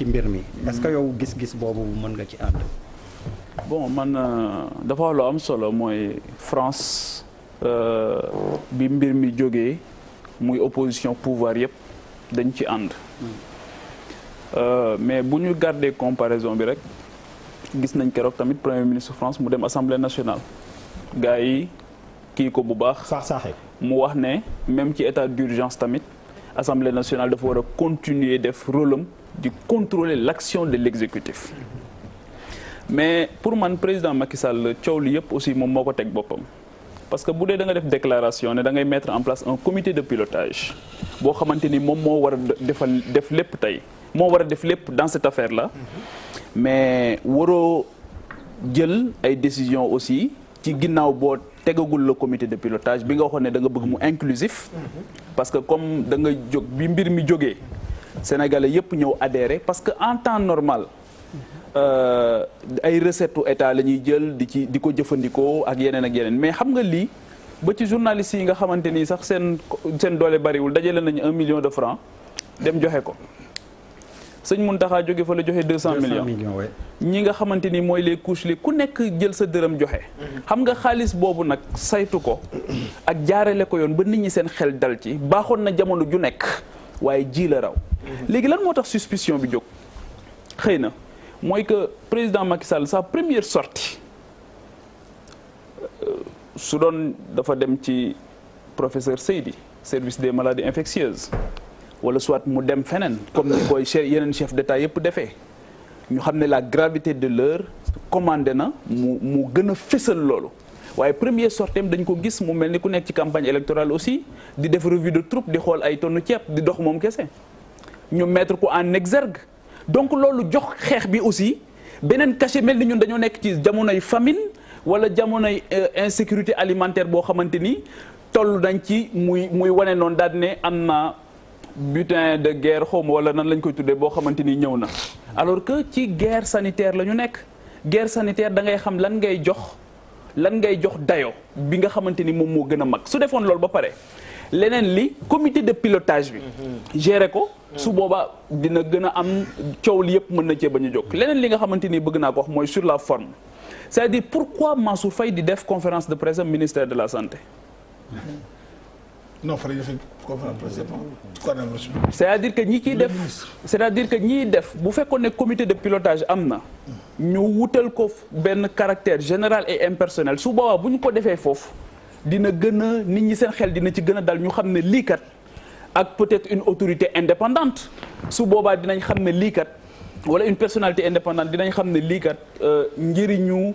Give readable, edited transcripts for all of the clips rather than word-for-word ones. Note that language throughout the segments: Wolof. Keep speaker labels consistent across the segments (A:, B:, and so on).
A: ci mbir mi est-ce que yow gis-gis boobu mën nga ci ànd.
B: bon man dafa wax lu am solo mooy France bi mbir mi jógee muy opposition pouvoir yëpp dañ ci ànd. mais bu ñu garder comparaison bi rek gis nañ keroog tamit premier ministre France mu dem assemblée nationale gars yi kii ko bu baax.
A: saax-saaxe
B: mu wax ne même ci état d'urgence tamit assemblée nationale dafa war a continuer def rôle am di contrôler l'action de l'exécutif. mais pour man président Macky Sall coow li yëpp aussi moom moo ko teg boppam parce que bu dee da nga def déclaration ne da ngay mettre en place un comité de pilotage boo xamante ni moom moo war a def lépp tey moo war a def lépp dans cette affaire là mais waroo jël ay décisions aussi ci ginnaaw boo tegagul le comité de pilotage bi nga waxoon ne da nga bëgg mu inclusif parce que comme da nga jóg bi mbir mi jógee sénégalais yëpp ñëw adhérer parce que en temps normal ay recettes état la ñuy jël di ko jëfandikoo ak yeneen mais xam nga lii ba ci journalistes yi nga xamante ni sax seen doole bariwul dajale nañu 1 million de francs dem joxe ko sëñ Mountakha jóge fa la joxe 200 millions ñi nga xamante ni mooy les couches li ku nekk jël sa dërëm joxe. xam nga xaalis boobu nag saytu ko ak jaarale ko yoon ba nit ñi seen xel dal ci baaxoon na jamono ju nekk waaye ji la raw. léegi lan moo tax suspicion bi jóg xëy na. mooy que président Macky Sall sa première sortie su doon dafa dem ci professeur Seydi service des maladies infectieuses wala soit mu dem feneen comme ni koy yeneen chef d'état yëpp defee ñu xam ne la gravité de l'heure commandé na mu gën a fésal loolu waaye première sortie dañ ko gis mu mel ni ku nekk ci campagne électorale aussi di def revue de troupe di xool ay tonnu ceeb di dox moom kese ñu mettre ko en exergue donc loolu jox xeex bi aussi beneen cachet mel ni ñun dañoo nekk ci jamonoy famine wala jamonoy insécurité alimentaire boo xamante ni toll nañ ci muy wane noonu daal ne am na butin de guerre xawma wala nan lañ koy tuddee boo xamante ni ñëw na. alors que ci guerre sanitaire la ñu nekk guerre sanitaire da ngay xam lan ngay jox dayo bi nga xamante ni moom moo gën a mag su defoon loolu ba pare. leneen li comité de pilotage bi gérer ko su boobaa dina gën a am coow li yëpp mën na cee bañ a jóg leneen li nga xamante ni bëgg naa ko wax mooy sur la forme c'est-à-dire pourquoi Mansour Faye di def conférence de presse ministère de la santé
C: non
B: c'est-à-dire que ñiy def bu fekkoon ne comité de pilotage am na ñu wutal ko benn caractère général et impersonnel su boobaa bu ñu ko defee foofu dina gën a nit ñi seen xel dina ci gën a dal ñu xam ne lii kat ak peut-être une autorité indépendante su boobaa dinañ xam ne lii kat wala une personnalité indépendante dinañ xam ne lii kat njëriñu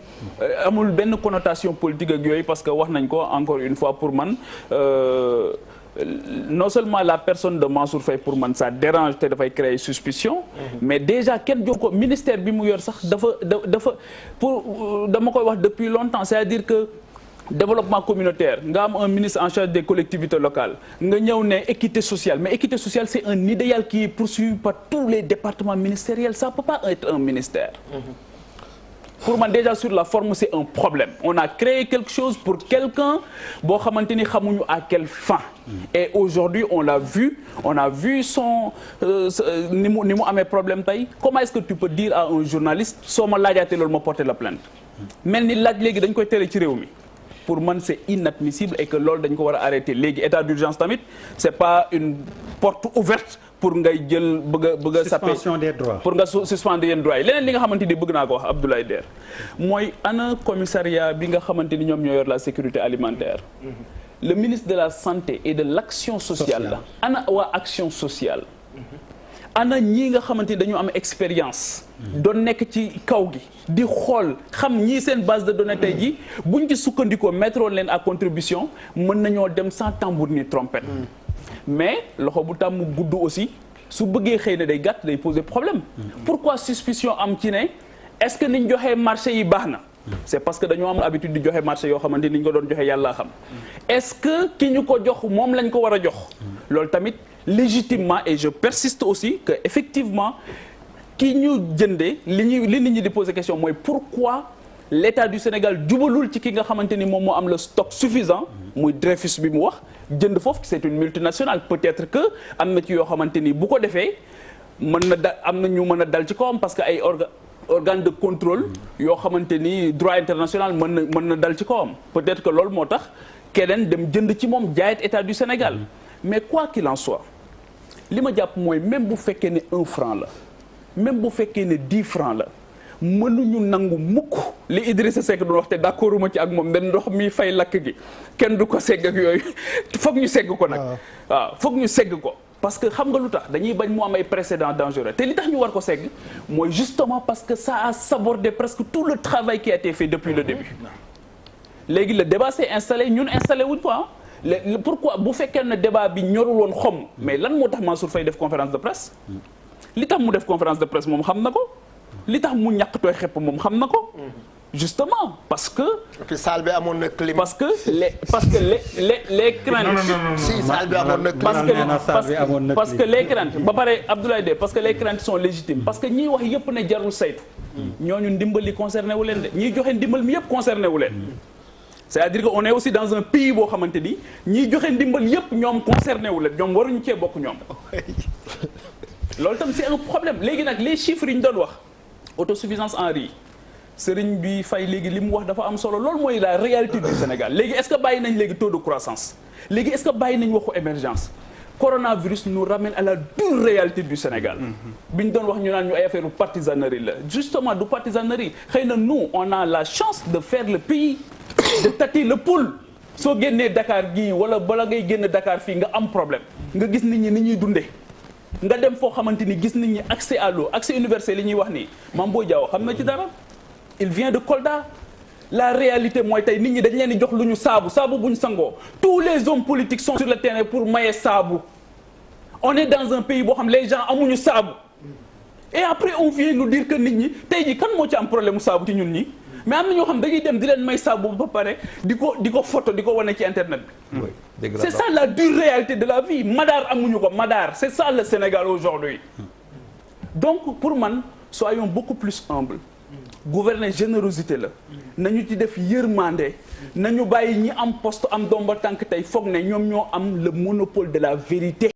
B: amul benn connotation politique ak yooyu parce que wax nañ ko encore une fois pour man non seulement la personne de Mansour Faye pour man ça dérange te dafay créer suspicion mais déjà kenn jox ko ministère bi mu yor sax dafa dama koy wax depuis longtemps c'est-à-dire que développement communautaire nga am un ministre en charge des collectivités locales nga ñëw ne équité sociale mais équité sociale c'est un idéal qui est poursuivi par tous les départements ministériels ça peut pas être un ministère pour man déjà sur la forme c'est un problème on a créé quelque chose pour quelqu'un boo xamante ni xamuñu à quelle fin et aujourd'hui on a vu son ni mu amee problème tey comment est-ce que tu peux dire à un journaliste soo ma laajaatee loolu ma porter la plainte mel ni laaj léegi dañ koy tere ci réew mi pour man c'est inadmissible et que loolu dañ ko war a arrêter léegi état d'urgence tamit c'est pas une porte ouverte pour ngay jël bëgg a saper
A: suspension des droits
B: pour nga suspendre yenn droits yi leneen li nga xamante ni bëgg naa ko wax Abdoulaye Der mooy ana commissariat bi nga xamante ni ñoom ñoo yor la sécurité alimentaire le ministre de la santé et de l'action sociale la ana waa action sociale ana ñii nga xamante ni dañu am expérience doon nekk ci kaw gi di xool xam ñii seen base de données tey ji buñ ci sukkandikoo mettre leen à contribution mën nañoo dem sans tambour ni trompette mais loxo bu tàmm gudd aussi su bëggee xëy na day gàtt day poser problème pourquoi suspicion am ci ne est-ce que niñ joxee marché yi baax na c'est parce que dañoo am habitude di joxe marché yoo xamante ni ñu ko doon joxe yàlla xam est-ce que ki ñu ko jox moom lañ ko war a jox loolu tamit légitimement et je persiste aussi que effectivement ki ñu jëndee li nit ñi di poser question mooy pourquoi l'État du Sénégal jubalul ci ki nga xamante ni moom moo am le stock suffisant muy Dreyfus bi mu wax jënd foofu c'est une multinationale peut-être que am na ci yoo xamante ni bu ko defee mën na da am na ñu mën a dal ci kawam parce que ay organe de contrôle yoo xamante ni droit international mën na dal ci kawam peut-être que loolu moo tax keneen dem jënd ci moom jaayet état du Sénégal mais quoi qu'il en soit li ma jàpp mooy même bu fekkee ne 1 franc la même bu fekkee ne 10 francs la mënuñu nangu mukk li Idrissa Seck doon wax te d'accord uma ci ak moom dañ ndox mi fay lakk gi kenn du ko segg ak yooyu foog ñu segg ko nag waaw foog ñu segg ko parce que xam nga lu tax dañuy bañ mu am ay précédents dangereux te li tax ñu war ko segg mooy justement parce que ça a sabordé presque tout le travail qui a été fait depuis le début léegi le débat s'est installé ñun installé wuñ ko pourquoi bu fekkee ne débat bi ñorul woon xom mais lan moo tax Mansour Faye def conférence de presse li tax mu def conférence de presse moom xam na ko li tax mu ñàkk tooy xepp moom xam na ko justement parce que.
C: et puis salle bi amoon na clim.
B: parce que les craintes.
C: si salle bi amoon na clim.
B: parce que les craintes ba pare Abdoulaye De parce que les craintes sont légitimes parce que ñiy wax yëpp ne jarul saytu. ñooñu ndimbal li concerné wu leen de ñiy joxe ndimbal mi yëpp concerné wu leen. c'est-à-dire que on est aussi dans un pays boo xamante ni ñiy joxe ndimbal yëpp ñoom concerné wu leen ñoom waruñu cee bokk ñoom. loolu tam c'est un problème léegi nag les chiffres yi ñu doon wax autosuffisance en riz. Sëriñ bi Faye léegi li mu wax dafa am solo loolu mooy la réalité du Sénégal léegi est-ce que bàyyi nañ léegi taux de croissance léegi est-ce que bàyyi nañ waxu émergence coronavirus nous ramène à la dure réalité du Sénégal bi ñu doon wax ñu naan ñu ay affaire partisanerie la justement du partisanerie xëy na nous on a la chance de faire le pays de tâter le pouls soo génnee Dakar gii wala bala ngay génn Dakar fii nga am problème nga gis nit ñi ni ñuy dundee nga dem foo xamante ni gis nit ñi accès à l'eau accès universel li ñuy wax nii Mame Boye Diao xam na ci dara il vient de Kolda la réalité mooy tey nit ñi dañ leen di jox lu ñu saabu bu ñu sangoo tous les hommes politiques sont sur le terrain pour maye saabu on est dans un pays boo xam les gens amuñu saabu et après on vient nous dire que nit ñi tey jii kan moo ci am problème mu saabu ci ñun ñi mais am na ñoo xam dañuy dem di leen may saabu ba pare di ko photo di ko wane ci internet bi. C'est ça la dure réalité de la vie Madar amuñu ko Madar c'est ça le Sénégal aujourd'hui donc pour man soyons beaucoup plus humbles. Gouverner générosité la nañu ci def yërmande nañu bàyyi ñi am poste am domba tànk tey foog ne ñoom ñoo am le monopole de la vérité